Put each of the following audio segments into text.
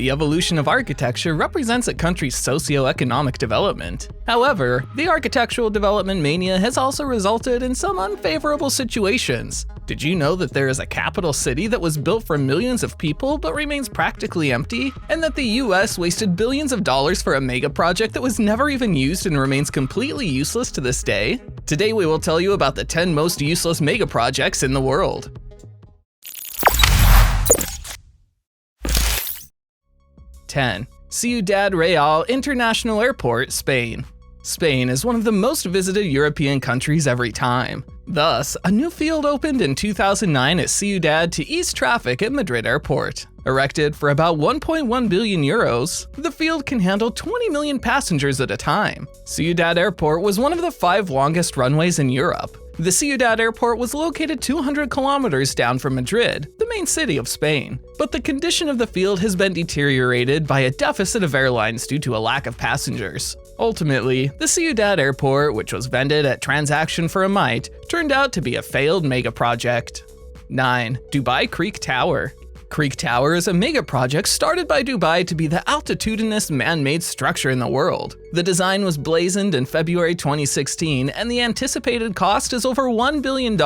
The evolution of architecture represents a country's socio-economic development. However, the architectural development mania has also resulted in some unfavorable situations. Did you know that there is a capital city that was built for millions of people but remains practically empty? And that the US wasted billions of dollars for a mega project that was never even used and remains completely useless to this day? Today we will tell you about the 10 most useless mega projects in the world. 10. Ciudad Real International Airport, Spain. Spain is one of the most visited European countries every time. Thus, a new field opened in 2009 at Ciudad to ease traffic at Madrid Airport. Erected for about 1.1 billion euros, the field can handle 20 million passengers at a time. Ciudad Airport was one of the 5 longest runways in Europe. The Ciudad Airport was located 200 kilometers down from Madrid, the main city of Spain. But the condition of the field has been deteriorated by a deficit of airlines due to a lack of passengers. Ultimately, the Ciudad Airport, which was vended at transaction for a mite, turned out to be a failed mega project. 9. Dubai Creek Tower. Creek Tower is a mega project started by Dubai to be the altitudinous man-made structure in the world. The design was blazoned in February 2016, and the anticipated cost is over $1 billion.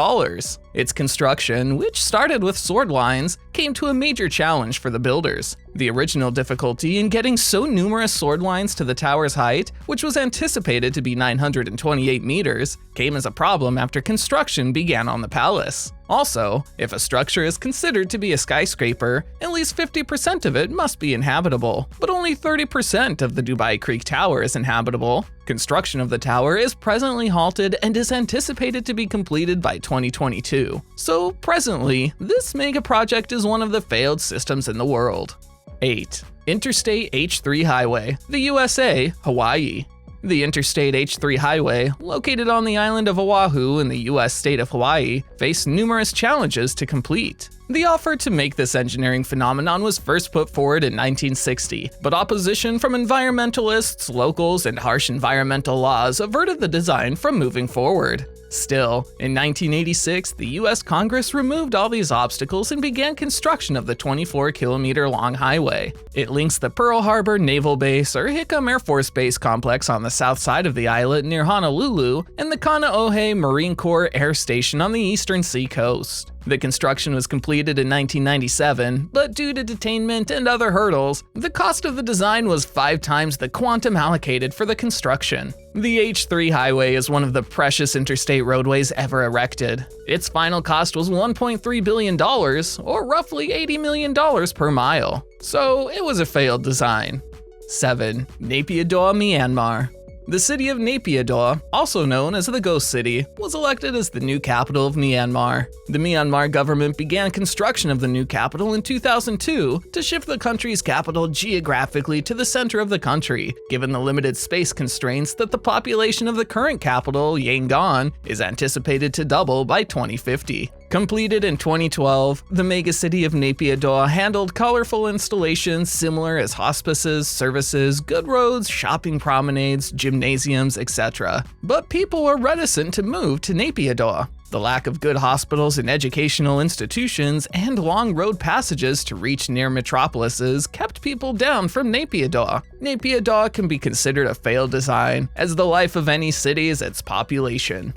Its construction, which started with sword lines, came to a major challenge for the builders. The original difficulty in getting so numerous sword lines to the tower's height, which was anticipated to be 928 meters, came as a problem after construction began on the palace. Also, if a structure is considered to be a skyscraper, at least 50% of it must be inhabitable, but only 30% of the Dubai Creek Tower is inhabitable. Construction of the tower is presently halted and is anticipated to be completed by 2022. So presently, this mega project is one of the failed systems in the world. 8. Interstate H3 Highway, the USA, Hawaii. The Interstate H3 Highway, located on the island of Oahu in the US state of Hawaii, faced numerous challenges to complete. The offer to make this engineering phenomenon was first put forward in 1960, but opposition from environmentalists, locals, and harsh environmental laws averted the design from moving forward. Still, in 1986, the US Congress removed all these obstacles and began construction of the 24-kilometer-long highway. It links the Pearl Harbor Naval Base or Hickam Air Force Base complex on the south side of the island near Honolulu and the Kaneohe Marine Corps Air Station on the eastern seacoast. The construction was completed in 1997, but due to detainment and other hurdles, the cost of the design was 5 times the quantum allocated for the construction. The H3 highway is one of the precious interstate roadways ever erected. Its final cost was $1.3 billion, or roughly $80 million per mile. So it was a failed design. 7. Naypyidaw, Myanmar. The city of Naypyidaw, also known as the Ghost City, was elected as the new capital of Myanmar. The Myanmar government began construction of the new capital in 2002 to shift the country's capital geographically to the center of the country, given the limited space constraints that the population of the current capital, Yangon, is anticipated to double by 2050. Completed in 2012, the megacity of Naypyidaw handled colorful installations similar as hospices, services, good roads, shopping promenades, gymnasiums, etc. But people were reticent to move to Naypyidaw. The lack of good hospitals and educational institutions and long road passages to reach near metropolises kept people down from Naypyidaw. Naypyidaw can be considered a failed design, as the life of any city is its population.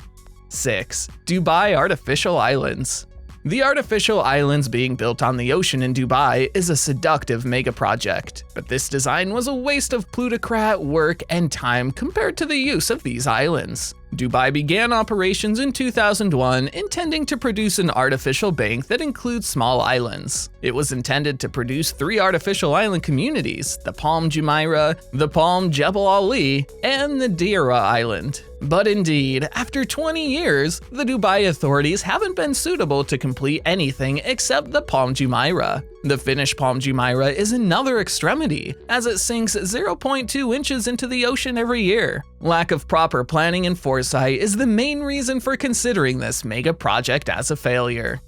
6. Dubai Artificial Islands. The artificial islands being built on the ocean in Dubai is a seductive mega project, but this design was a waste of plutocrat work and time compared to the use of these islands. Dubai began operations in 2001, intending to produce an artificial bank that includes small islands. It was intended to produce 3 artificial island communities, the Palm Jumeirah, the Palm Jebel Ali, and the Deira Island. But indeed, after 20 years, the Dubai authorities haven't been suitable to complete anything except the Palm Jumeirah. The Finnish Palm Jumeirah is another extremity, as it sinks 0.2 inches into the ocean every year. Lack of proper planning and foresight is the main reason for considering this mega project as a failure.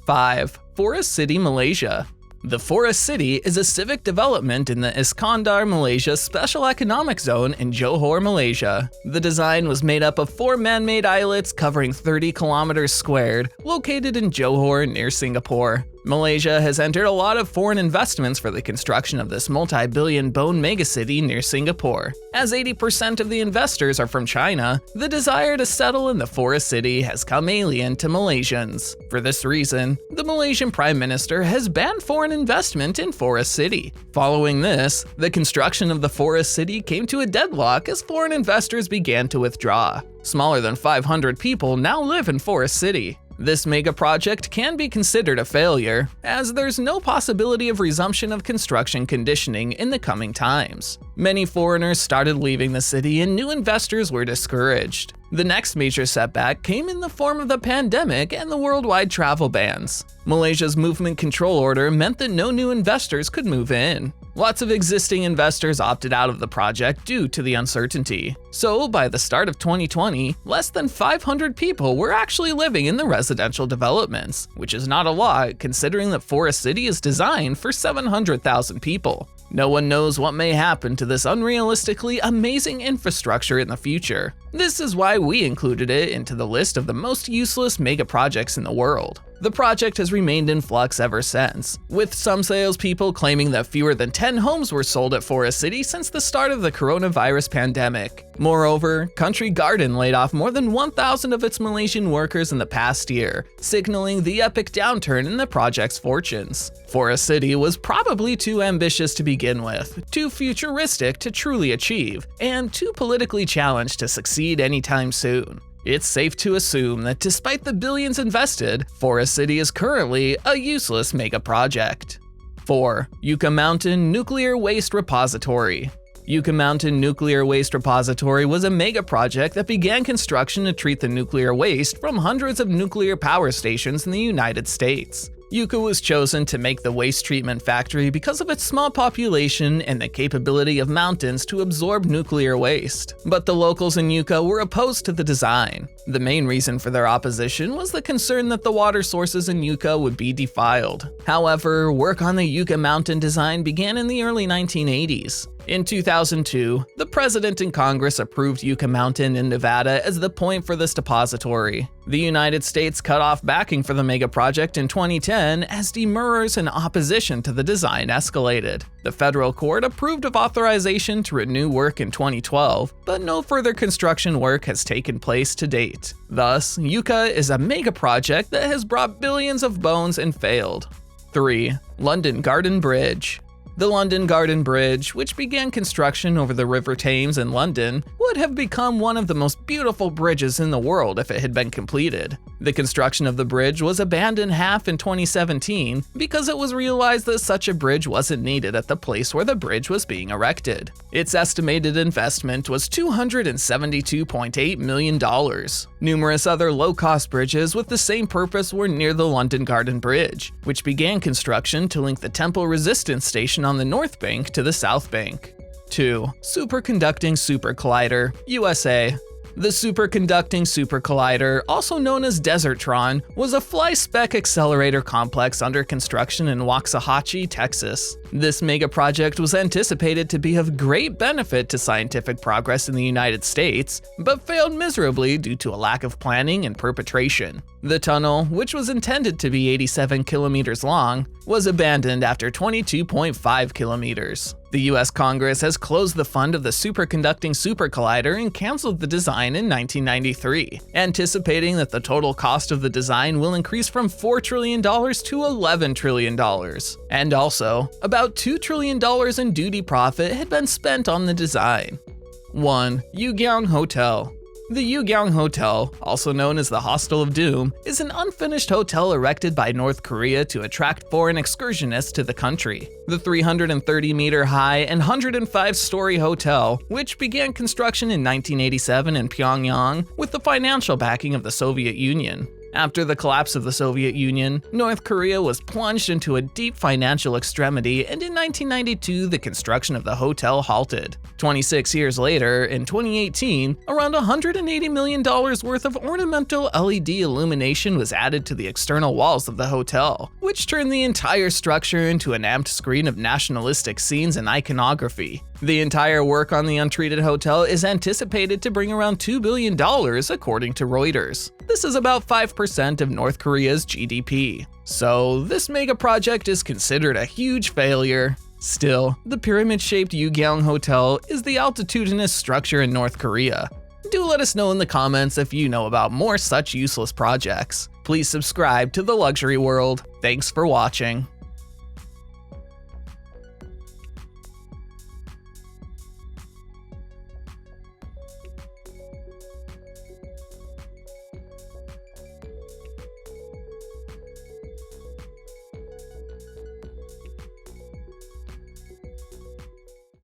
5. Forest City, Malaysia. The Forest City is a civic development in the Iskandar, Malaysia Special Economic Zone in Johor, Malaysia. The design was made up of 4 man-made islets covering 30 kilometers squared, located in Johor near Singapore. Malaysia has entered a lot of foreign investments for the construction of this multi-billion bone megacity near Singapore. As 80% of the investors are from China, the desire to settle in the forest city has come alien to Malaysians. For this reason, the Malaysian Prime Minister has banned foreign investment in Forest City. Following this, the construction of the Forest City came to a deadlock as foreign investors began to withdraw. Smaller than 500 people now live in Forest City. This mega project can be considered a failure, as there's no possibility of resumption of construction conditioning in the coming times. Many foreigners started leaving the city and new investors were discouraged. The next major setback came in the form of the pandemic and the worldwide travel bans. Malaysia's movement control order meant that no new investors could move in. Lots of existing investors opted out of the project due to the uncertainty. So, by the start of 2020, less than 500 people were actually living in the residential developments, which is not a lot considering that Forest City is designed for 700,000 people. No one knows what may happen to this unrealistically amazing infrastructure in the future. This is why we included it into the list of the most useless mega projects in the world. The project has remained in flux ever since, with some salespeople claiming that fewer than 10 homes were sold at Forest City since the start of the coronavirus pandemic. Moreover, Country Garden laid off more than 1,000 of its Malaysian workers in the past year, signaling the epic downturn in the project's fortunes. Forest City was probably too ambitious to begin with, too futuristic to truly achieve, and too politically challenged to succeed anytime soon. It's safe to assume that despite the billions invested, Forest City is currently a useless mega project. 4. Yucca Mountain Nuclear Waste Repository. Yucca Mountain Nuclear Waste Repository was a mega project that began construction to treat the nuclear waste from hundreds of nuclear power stations in the United States. Yucca was chosen to make the waste treatment factory because of its small population and the capability of mountains to absorb nuclear waste. But the locals in Yucca were opposed to the design. The main reason for their opposition was the concern that the water sources in Yucca would be defiled. However, work on the Yucca Mountain design began in the early 1980s. In 2002, the President and Congress approved Yucca Mountain in Nevada as the point for this depository. The United States cut off backing for the mega project in 2010 as demurrers and opposition to the design escalated. The federal court approved of authorization to renew work in 2012, but no further construction work has taken place to date. Thus, Yucca is a mega project that has brought billions of bones and failed. 3. London Garden Bridge. The London Garden Bridge, which began construction over the River Thames in London, would have become one of the most beautiful bridges in the world if it had been completed. The construction of the bridge was abandoned half in 2017 because it was realized that such a bridge wasn't needed at the place where the bridge was being erected. Its estimated investment was $272.8 million. Numerous other low-cost bridges with the same purpose were near the London Garden Bridge, which began construction to link the Temple Resistance Station on the North Bank to the South Bank. 2. Superconducting Super Collider, USA. The Superconducting Super Collider, also known as Desertron, was a fly-spec accelerator complex under construction in Waxahachie, Texas. This mega project was anticipated to be of great benefit to scientific progress in the United States, but failed miserably due to a lack of planning and perpetration. The tunnel, which was intended to be 87 kilometers long, was abandoned after 22.5 kilometers. The US Congress has closed the fund of the Superconducting Super Collider and canceled the design in 1993, anticipating that the total cost of the design will increase from $4 trillion to $11 trillion. And also, about $2 trillion in duty profit had been spent on the design. 1. Yugyang Hotel. The Yugyang Hotel, also known as the Hostel of Doom, is an unfinished hotel erected by North Korea to attract foreign excursionists to the country. The 330-meter-high and 105-story hotel, which began construction in 1987 in Pyongyang with the financial backing of the Soviet Union. After the collapse of the Soviet Union, North Korea was plunged into a deep financial extremity, and in 1992 the construction of the hotel halted. 26 years later, in 2018, around $180 million worth of ornamental LED illumination was added to the external walls of the hotel, which turned the entire structure into an amped screen of nationalistic scenes and iconography. The entire work on the untreated hotel is anticipated to bring around $2 billion according to Reuters. This is about 5% of North Korea's GDP. So this mega project is considered a huge failure. Still, the pyramid-shaped Yugyang Hotel is the altitudinous structure in North Korea. Do let us know in the comments if you know about more such useless projects. Please subscribe to The Luxury World. Thanks for watching.